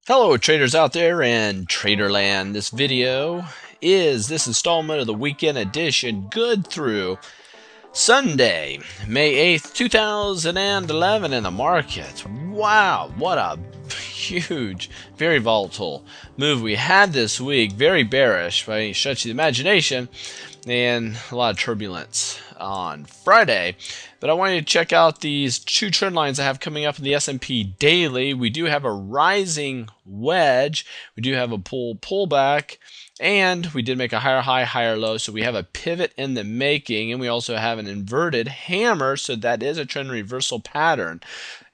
Hello traders out there in Traderland. This installment of the weekend edition good through Sunday, May 8th, 2011 in the markets. Wow, what a huge, very volatile move we had this week. Very bearish by any stretch of the imagination, and a lot of turbulence on Friday. But I want you to check out these two trend lines I have coming up in the S&P daily. We do have a rising wedge. We do have a pullback. And we did make a higher high, higher low, so we have a pivot in the making, and we also have an inverted hammer, so that is a trend reversal pattern.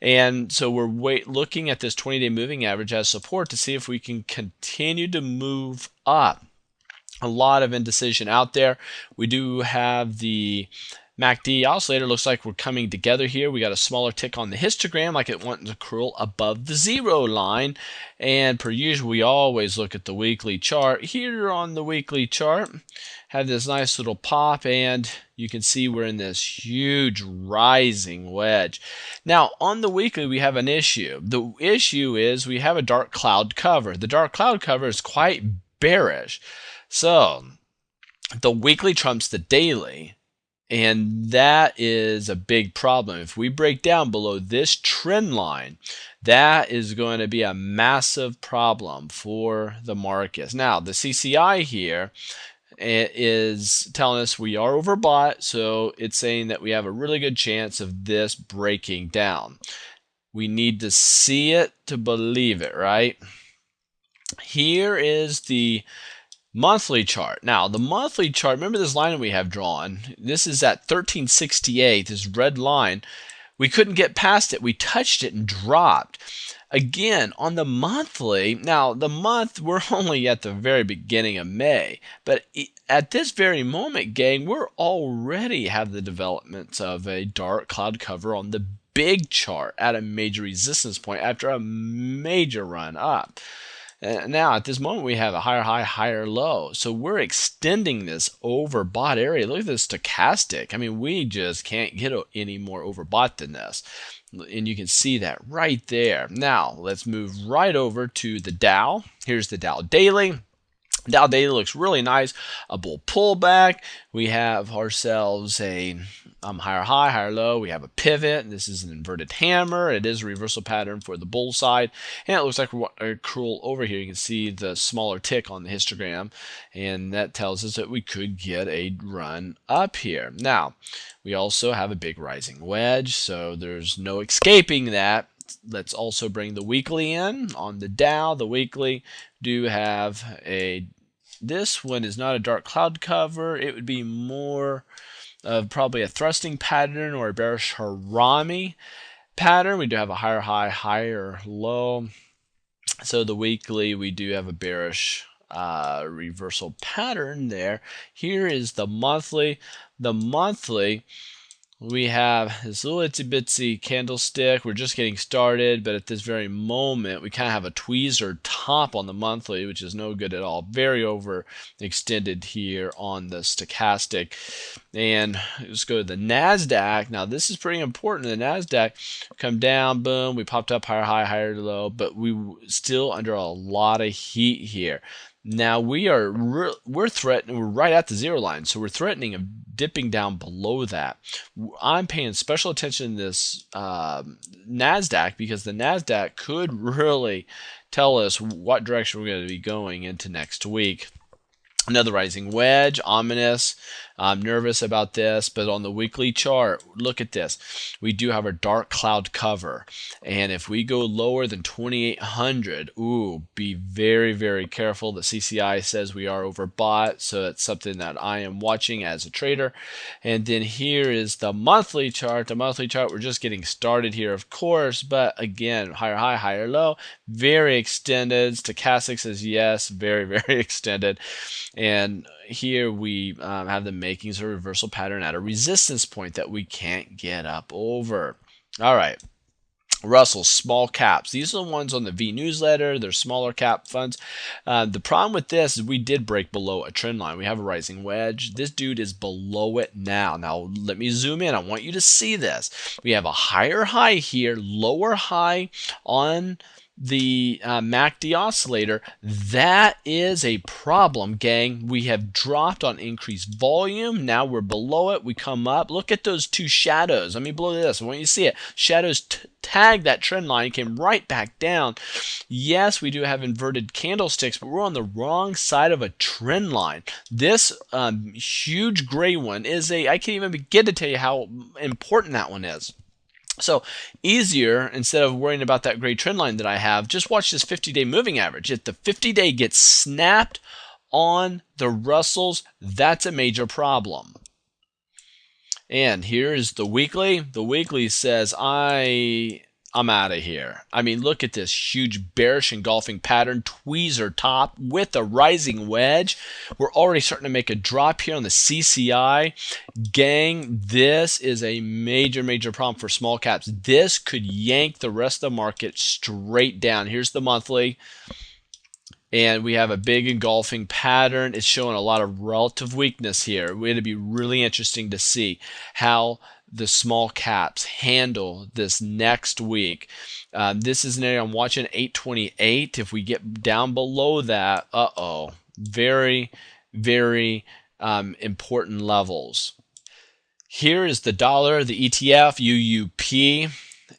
And so we're looking at this 20-day moving average as support to see if we can continue to move up. A lot of indecision out there. We do have the MACD oscillator. Looks like we're coming together here. We got a smaller tick on the histogram, like it wants to curl above the zero line. And per usual, we always look at the weekly chart. Here on the weekly chart, have this nice little pop, and you can see we're in this huge rising wedge. Now, on the weekly, we have an issue. The issue is we have a dark cloud cover. The dark cloud cover is quite bearish. So, the weekly trumps the daily. And that is a big problem. If we break down below this trend line, that is going to be a massive problem for the markets. Now, the CCI here is telling us we are overbought, so it's saying that we have a really good chance of this breaking down. We need to see it to believe it, right? Here is the monthly chart. Now, the monthly chart, remember this line that we have drawn? This is at 1368, this red line. We couldn't get past it. We touched it and dropped. Again, on the monthly, now the month, we're only at the very beginning of May, but at this very moment, gang, we're already have the developments of a dark cloud cover on the big chart at a major resistance point after a major run up. Now, at this moment, we have a higher high, higher low. So we're extending this overbought area. Look at this stochastic. I mean, we just can't get any more overbought than this. And you can see that right there. Now, let's move right over to the Dow. Here's the Dow Daily. Dow Daily looks really nice. A bull pullback. We have ourselves a higher high, higher low. We have a pivot. This is an inverted hammer. It is a reversal pattern for the bull side. And it looks like we're curl over here. You can see the smaller tick on the histogram. And that tells us that we could get a run up here. Now, we also have a big rising wedge. So there's no escaping that. Let's also bring the weekly in. On the Dow, the weekly do have this one is not a dark cloud cover. It would be more of probably a thrusting pattern or a bearish harami pattern. We do have a higher high, higher low. So the weekly, we do have a bearish reversal pattern there. Here is the monthly. The monthly, we have this little itsy bitsy candlestick. We're just getting started, but at this very moment, we kind of have a tweezer top on the monthly, which is no good at all. Very overextended here on the stochastic. And let's go to the NASDAQ. Now, this is pretty important. The NASDAQ come down, boom, we popped up higher high, higher low, but we still under a lot of heat here. Now we're threatening, we're right at the zero line, so we're threatening of dipping down below that. I'm paying special attention to this NASDAQ because the NASDAQ could really tell us what direction we're going to be going into next week. Another rising wedge, ominous. I'm nervous about this, but on the weekly chart, look at this. We do have a dark cloud cover, and if we go lower than 2,800, ooh, be very, very careful. The CCI says we are overbought, so that's something that I am watching as a trader. And then here is the monthly chart. The monthly chart, we're just getting started here, of course, but again, higher high, higher low, very extended. Stochastic says yes, very, very extended. And here we have the makings of a reversal pattern at a resistance point that we can't get up over. All right. Russell, small caps. These are the ones on the V newsletter. They're smaller cap funds. The problem with this is we did break below a trend line. We have a rising wedge. This dude is below it now. Now, let me zoom in. I want you to see this. We have a higher high here, lower high on the MACD oscillator, that is a problem, gang. We have dropped on increased volume. Now we're below it. We come up. Look at those two shadows. Let me blow this. I want you to see it. Shadows tag that trend line, came right back down. Yes, we do have inverted candlesticks, but we're on the wrong side of a trend line. This huge gray one is I can't even begin to tell you how important that one is. So easier, instead of worrying about that gray trend line that I have, just watch this 50-day moving average. If the 50-day gets snapped on the Russells, that's a major problem. And here's the weekly. The weekly says I'm out of here. I mean, look at this huge bearish engulfing pattern, tweezer top with a rising wedge. We're already starting to make a drop here on the CCI. Gang, this is a major, major problem for small caps. This could yank the rest of the market straight down. Here's the monthly. And we have a big engulfing pattern. It's showing a lot of relative weakness here. It'll be really interesting to see how the small caps handle this next week. This is an area I'm watching, 828. If we get down below that, very, very important levels. Here is the dollar, the ETF, UUP.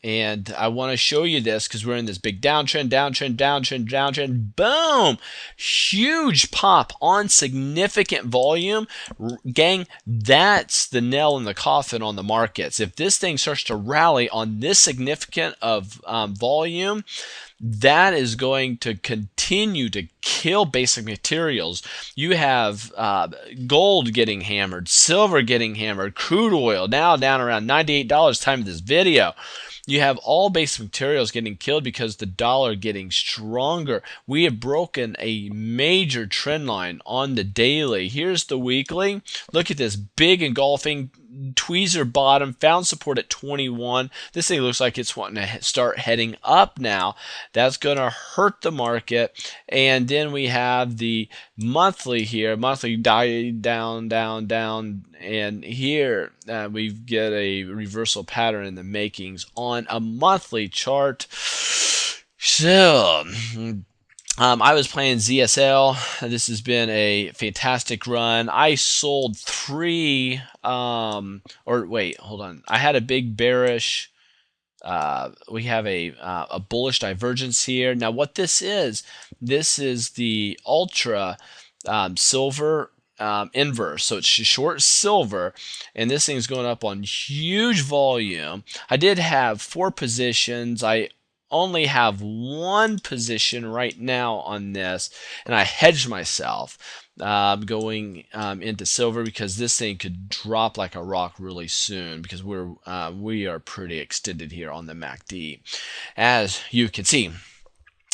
And I want to show you this because we're in this big downtrend, downtrend, downtrend, downtrend. Boom! Huge pop on significant volume. Gang, that's the nail in the coffin on the markets. If this thing starts to rally on this significant of volume, that is going to continue to kill basic materials. You have gold getting hammered, silver getting hammered, crude oil now down around $98 time of this video. You have all basic materials getting killed because the dollar getting stronger. We have broken a major trend line on the daily. Here's the weekly. Look at this big engulfing tweezer bottom, found support at 21. This thing looks like it's wanting to start heading up now. That's going to hurt the market. And then we have the monthly here. Monthly died down, down, down. And here we get a reversal pattern in the makings on a monthly chart. So I was playing ZSL. This has been a fantastic run. I sold three, or wait, hold on. I had a big bearish. We have a bullish divergence here. Now, what this is the ultra silver inverse. So it's short silver, and this thing's going up on huge volume. I did have 4 positions. I only have 1 position right now on this, and I hedged myself going into silver because this thing could drop like a rock really soon because we are pretty extended here on the MACD, as you can see.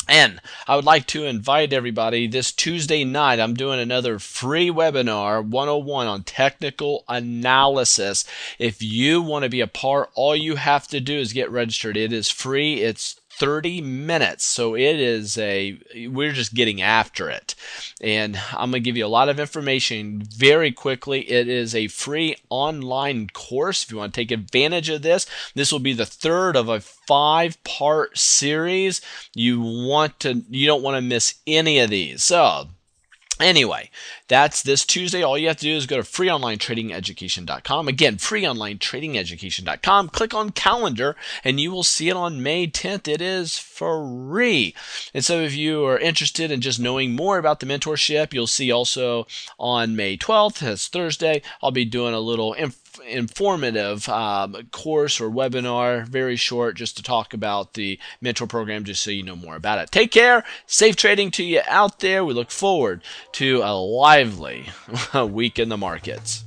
And I would like to invite everybody this Tuesday night. I'm doing another free webinar, 101 on technical analysis. If you want to be a part, all you have to do is get registered. It is free. It's 30 minutes. So we're just getting after it. And I'm going to give you a lot of information very quickly. It is a free online course. If you want to take advantage of this, this will be the 3rd of a 5-part series. You don't want to miss any of these. So anyway, that's this Tuesday. All you have to do is go to freeonlinetradingeducation.com. Again, freeonlinetradingeducation.com. Click on calendar, and you will see it on May 10th. It is free. And so if you are interested in just knowing more about the mentorship, you'll see also on May 12th, that's Thursday, I'll be doing a little informative course or webinar, very short, just to talk about the mentor program, just so you know more about it. Take care. Safe trading to you out there. We look forward to a lively week in the markets.